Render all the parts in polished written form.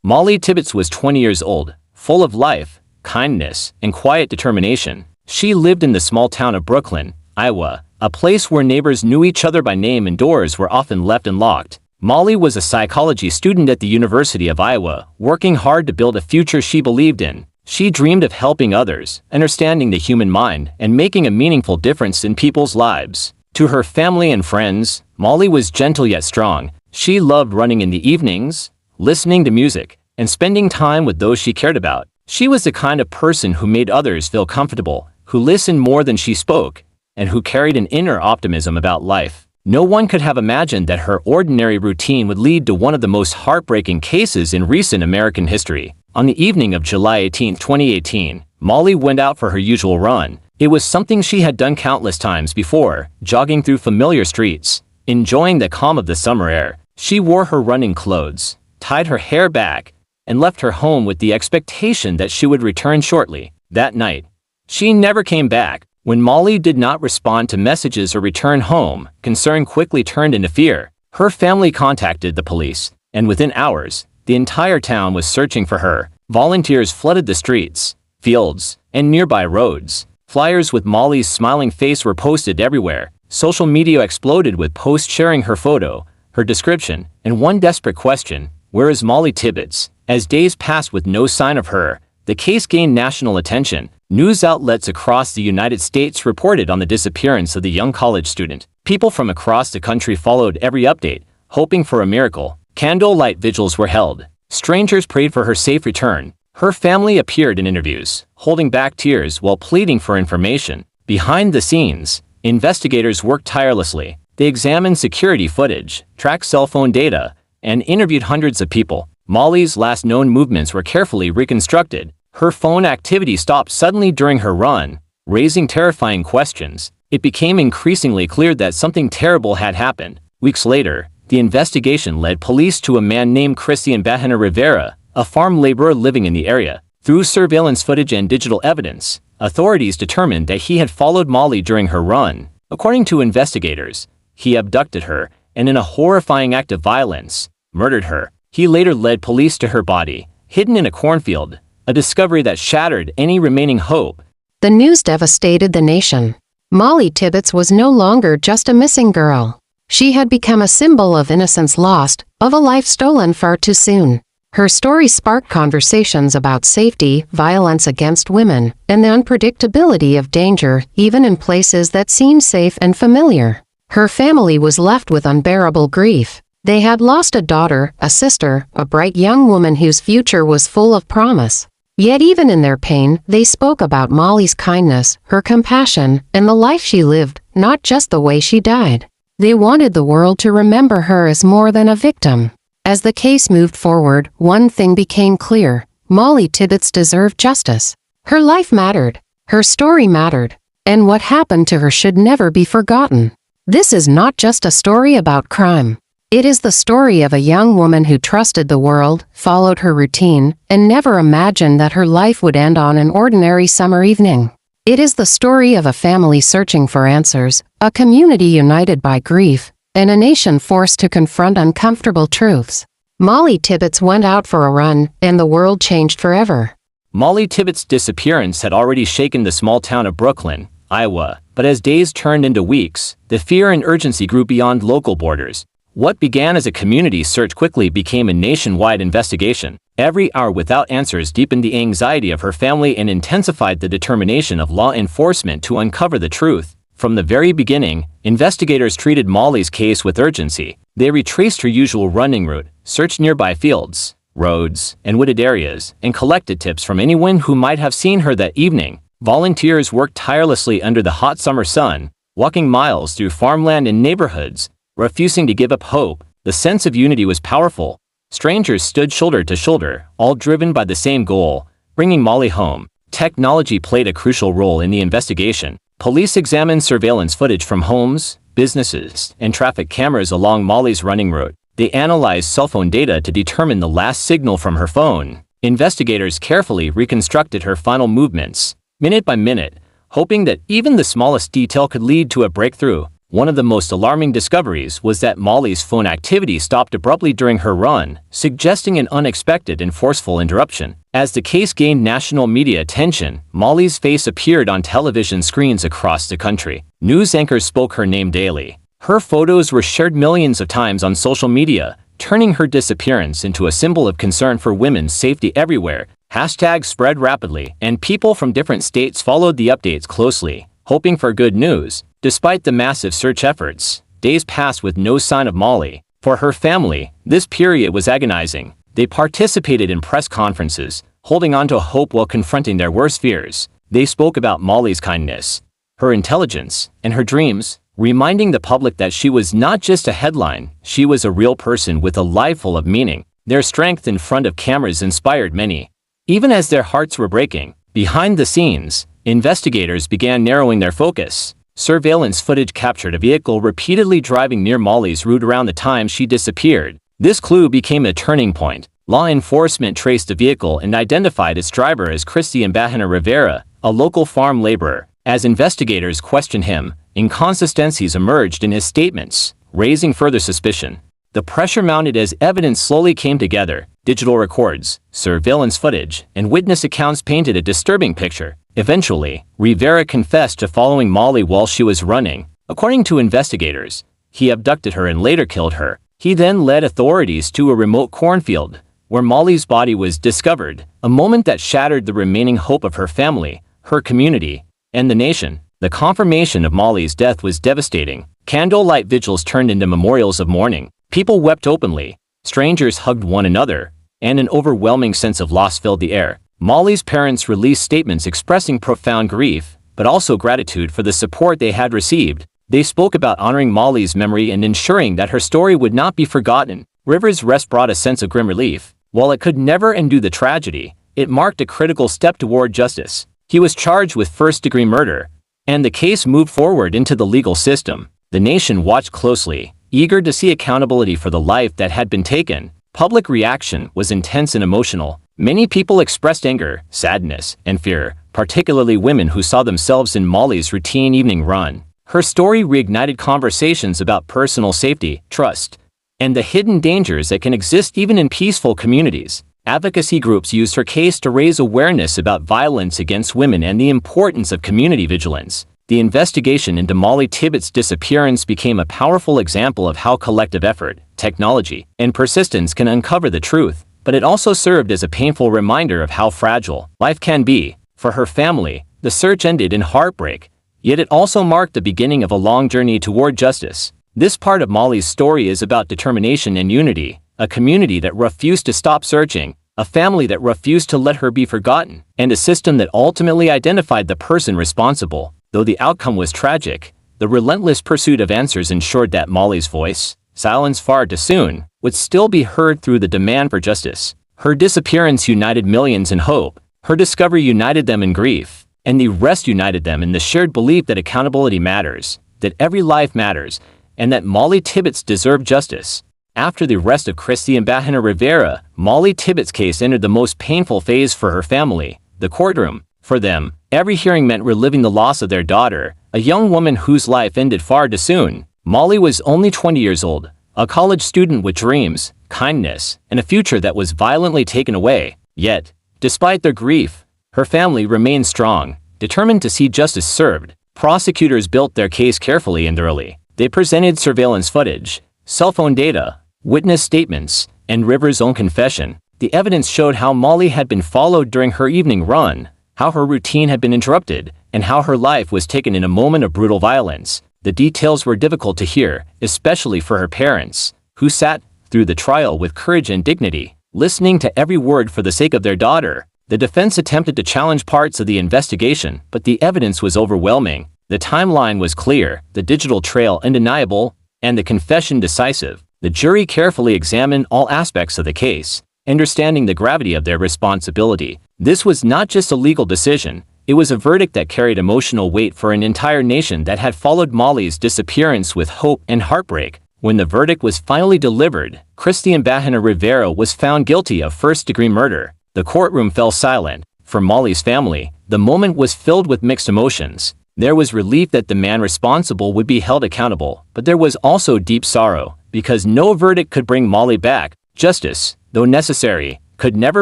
Mollie Tibbetts was 20 years old, full of life, kindness, and quiet determination. She lived in the small town of Brooklyn, Iowa, a place where neighbors knew each other by name and doors were often left unlocked. Mollie was a psychology student at the University of Iowa, working hard to build a future she believed in. She dreamed of helping others, understanding the human mind, and making a meaningful difference in people's lives. To her family and friends, Mollie was gentle yet strong. She loved running in the evenings, listening to music, and spending time with those she cared about. She was the kind of person who made others feel comfortable, who listened more than she spoke, and who carried an inner optimism about life. No one could have imagined that her ordinary routine would lead to one of the most heartbreaking cases in recent American history. On the evening of July 18, 2018, Mollie went out for her usual run. It was something she had done countless times before, jogging through familiar streets, enjoying the calm of the summer air. She wore her running clothes, tied her hair back, and left her home with the expectation that she would return shortly. That night, she never came back. When Mollie did not respond to messages or return home, concern quickly turned into fear. Her family contacted the police, and within hours, the entire town was searching for her. Volunteers flooded the streets, fields, and nearby roads. Flyers with Mollie's smiling face were posted everywhere. Social media exploded with posts sharing her photo, her description, and one desperate question: where is Mollie Tibbetts? As days passed with no sign of her, the case gained national attention. News outlets across the United States reported on the disappearance of the young college student. People from across the country followed every update, hoping for a miracle. Candlelight vigils were held. Strangers prayed for her safe return. Her family appeared in interviews, holding back tears while pleading for information. Behind the scenes, investigators worked tirelessly. They examined security footage, tracked cell phone data, and interviewed hundreds of people. Mollie's last known movements were carefully reconstructed. Her phone activity stopped suddenly during her run, raising terrifying questions. It became increasingly clear that something terrible had happened. Weeks later, the investigation led police to a man named Christian Bahena Rivera, a farm laborer living in the area. Through surveillance footage and digital evidence, authorities determined that he had followed Mollie during her run. According to investigators, he abducted her and, in a horrifying act of violence, murdered her. He later led police to her body, hidden in a cornfield, a discovery that shattered any remaining hope. The news devastated the nation. Mollie Tibbetts was no longer just a missing girl. She had become a symbol of innocence lost, of a life stolen far too soon. Her story sparked conversations about safety, violence against women, and the unpredictability of danger, even in places that seemed safe and familiar. Her family was left with unbearable grief. They had lost a daughter, a sister, a bright young woman whose future was full of promise. Yet even in their pain, they spoke about Mollie's kindness, her compassion, and the life she lived, not just the way she died. They wanted the world to remember her as more than a victim. As the case moved forward, one thing became clear: Mollie Tibbetts deserved justice. Her life mattered. Her story mattered. And what happened to her should never be forgotten. This is not just a story about crime. It is the story of a young woman who trusted the world, followed her routine, and never imagined that her life would end on an ordinary summer evening. It is the story of a family searching for answers, a community united by grief, and a nation forced to confront uncomfortable truths. Mollie Tibbetts went out for a run, and the world changed forever. Mollie Tibbetts' disappearance had already shaken the small town of Brooklyn, Iowa, but as days turned into weeks, the fear and urgency grew beyond local borders. What began as a community search quickly became a nationwide investigation. Every hour without answers deepened the anxiety of her family and intensified the determination of law enforcement to uncover the truth. From the very beginning, investigators treated Mollie's case with urgency. They retraced her usual running route, searched nearby fields, roads, and wooded areas, and collected tips from anyone who might have seen her that evening. Volunteers worked tirelessly under the hot summer sun, walking miles through farmland and neighborhoods, refusing to give up hope. The sense of unity was powerful. Strangers stood shoulder to shoulder, all driven by the same goal: bringing Mollie home. Technology played a crucial role in the investigation. Police examined surveillance footage from homes, businesses, and traffic cameras along Mollie's running route. They analyzed cell phone data to determine the last signal from her phone. Investigators carefully reconstructed her final movements, minute by minute, hoping that even the smallest detail could lead to a breakthrough. One of the most alarming discoveries was that Mollie's phone activity stopped abruptly during her run, suggesting an unexpected and forceful interruption. As the case gained national media attention, Mollie's face appeared on television screens across the country. News anchors spoke her name daily. Her photos were shared millions of times on social media, turning her disappearance into a symbol of concern for women's safety everywhere. Hashtags spread rapidly, and people from different states followed the updates closely, hoping for good news. Despite the massive search efforts, days passed with no sign of Mollie. For her family, this period was agonizing. They participated in press conferences, holding on to hope while confronting their worst fears. They spoke about Mollie's kindness, her intelligence, and her dreams, reminding the public that she was not just a headline, she was a real person with a life full of meaning. Their strength in front of cameras inspired many. Even as their hearts were breaking, behind the scenes, investigators began narrowing their focus. Surveillance footage captured a vehicle repeatedly driving near Mollie's route around the time she disappeared. This clue became a turning point. Law enforcement traced the vehicle and identified its driver as Christian Rivera, a local farm laborer. As investigators questioned him, inconsistencies emerged in his statements, raising further suspicion. The pressure mounted as evidence slowly came together. Digital records, surveillance footage, and witness accounts painted a disturbing picture. Eventually, Rivera confessed to following Mollie while she was running. According to investigators, he abducted her and later killed her. He then led authorities to a remote cornfield, where Mollie's body was discovered, a moment that shattered the remaining hope of her family, her community, and the nation. The confirmation of Mollie's death was devastating. Candlelight vigils turned into memorials of mourning. People wept openly, strangers hugged one another, and an overwhelming sense of loss filled the air. Mollie's parents released statements expressing profound grief, but also gratitude for the support they had received. They spoke about honoring Mollie's memory and ensuring that her story would not be forgotten. Rivers' arrest brought a sense of grim relief. While it could never undo the tragedy, it marked a critical step toward justice. He was charged with first-degree murder, and the case moved forward into the legal system. The nation watched closely, eager to see accountability for the life that had been taken. Public reaction was intense and emotional. Many people expressed anger, sadness, and fear, particularly women who saw themselves in Mollie's routine evening run. Her story reignited conversations about personal safety, trust, and the hidden dangers that can exist even in peaceful communities. Advocacy groups used her case to raise awareness about violence against women and the importance of community vigilance. The investigation into Mollie Tibbetts' disappearance became a powerful example of how collective effort, technology, and persistence can uncover the truth. But it also served as a painful reminder of how fragile life can be. For her family, the search ended in heartbreak, yet it also marked the beginning of a long journey toward justice. This part of Mollie's story is about determination and unity, a community that refused to stop searching, a family that refused to let her be forgotten, and a system that ultimately identified the person responsible. Though the outcome was tragic, the relentless pursuit of answers ensured that Mollie's voice, silenced far too soon, would still be heard through the demand for justice. Her disappearance united millions in hope, her discovery united them in grief, and the arrest united them in the shared belief that accountability matters, that every life matters, and that Mollie Tibbetts deserved justice. After the arrest of Christian Rivera, Mollie Tibbetts' case entered the most painful phase for her family, the courtroom. For them, every hearing meant reliving the loss of their daughter, a young woman whose life ended far too soon. Mollie was only 20 years old, a college student with dreams, kindness, and a future that was violently taken away. Yet, despite their grief, her family remained strong, determined to see justice served. Prosecutors built their case carefully and thoroughly. They presented surveillance footage, cell phone data, witness statements, and Rivers' own confession. The evidence showed how Mollie had been followed during her evening run, how her routine had been interrupted, and how her life was taken in a moment of brutal violence. The details were difficult to hear, especially for her parents, who sat through the trial with courage and dignity, listening to every word for the sake of their daughter. The defense attempted to challenge parts of the investigation, but the evidence was overwhelming. The timeline was clear, the digital trail undeniable, and the confession decisive. The jury carefully examined all aspects of the case, understanding the gravity of their responsibility. This was not just a legal decision, it was a verdict that carried emotional weight for an entire nation that had followed Mollie's disappearance with hope and heartbreak. When the verdict was finally delivered, Christian Rivera was found guilty of first-degree murder. The courtroom fell silent. For Mollie's family, the moment was filled with mixed emotions. There was relief that the man responsible would be held accountable, but there was also deep sorrow, because no verdict could bring Mollie back. Justice, though necessary, could never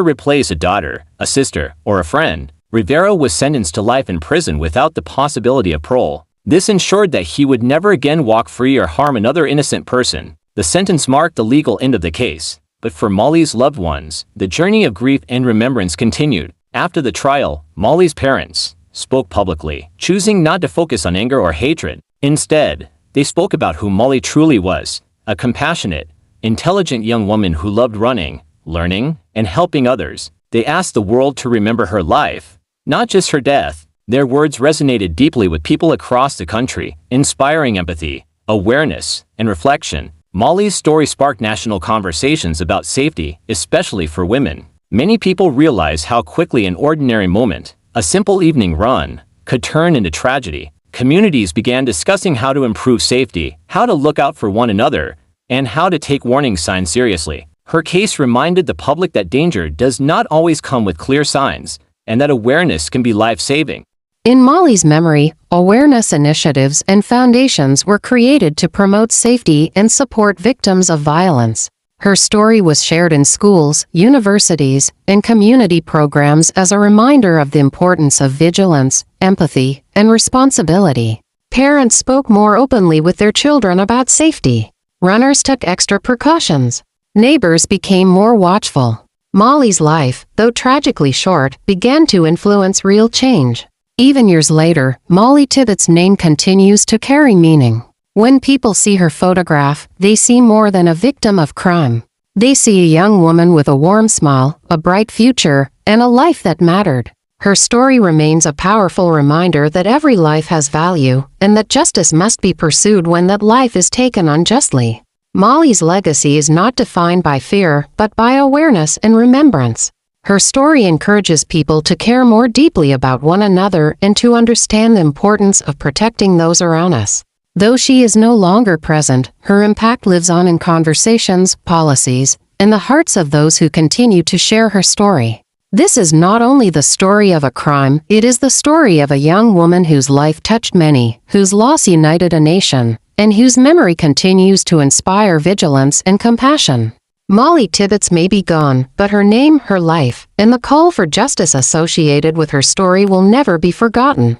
replace a daughter, a sister, or a friend. Rivera was sentenced to life in prison without the possibility of parole. This ensured that he would never again walk free or harm another innocent person. The sentence marked the legal end of the case, but for Mollie's loved ones, the journey of grief and remembrance continued. After the trial, Mollie's parents spoke publicly, choosing not to focus on anger or hatred. Instead, they spoke about who Mollie truly was, a compassionate, intelligent young woman who loved running, learning, and helping others. They asked the world to remember her life, not just her death. Their words resonated deeply with people across the country, inspiring empathy, awareness, and reflection. Mollie's story sparked national conversations about safety, especially for women. Many people realize how quickly an ordinary moment, a simple evening run, could turn into tragedy. Communities began discussing how to improve safety, how to look out for one another, and how to take warning signs seriously. Her case reminded the public that danger does not always come with clear signs, and that awareness can be life-saving. In Mollie's memory, awareness initiatives and foundations were created to promote safety and support victims of violence. Her story was shared in schools, universities, and community programs as a reminder of the importance of vigilance, empathy, and responsibility. Parents spoke more openly with their children about safety. Runners took extra precautions. Neighbors became more watchful. Mollie's life, though tragically short, began to influence real change. Even years later, Mollie Tibbetts' name continues to carry meaning. When people see her photograph, they see more than a victim of crime. They see a young woman with a warm smile, a bright future, and a life that mattered. Her story remains a powerful reminder that every life has value, and that justice must be pursued when that life is taken unjustly. Mollie's legacy is not defined by fear, but by awareness and remembrance. Her story encourages people to care more deeply about one another and to understand the importance of protecting those around us. Though she is no longer present, her impact lives on in conversations, policies, and the hearts of those who continue to share her story. This is not only the story of a crime, it is the story of a young woman whose life touched many, whose loss united a nation, and whose memory continues to inspire vigilance and compassion. Mollie Tibbetts may be gone, but her name, her life, and the call for justice associated with her story will never be forgotten.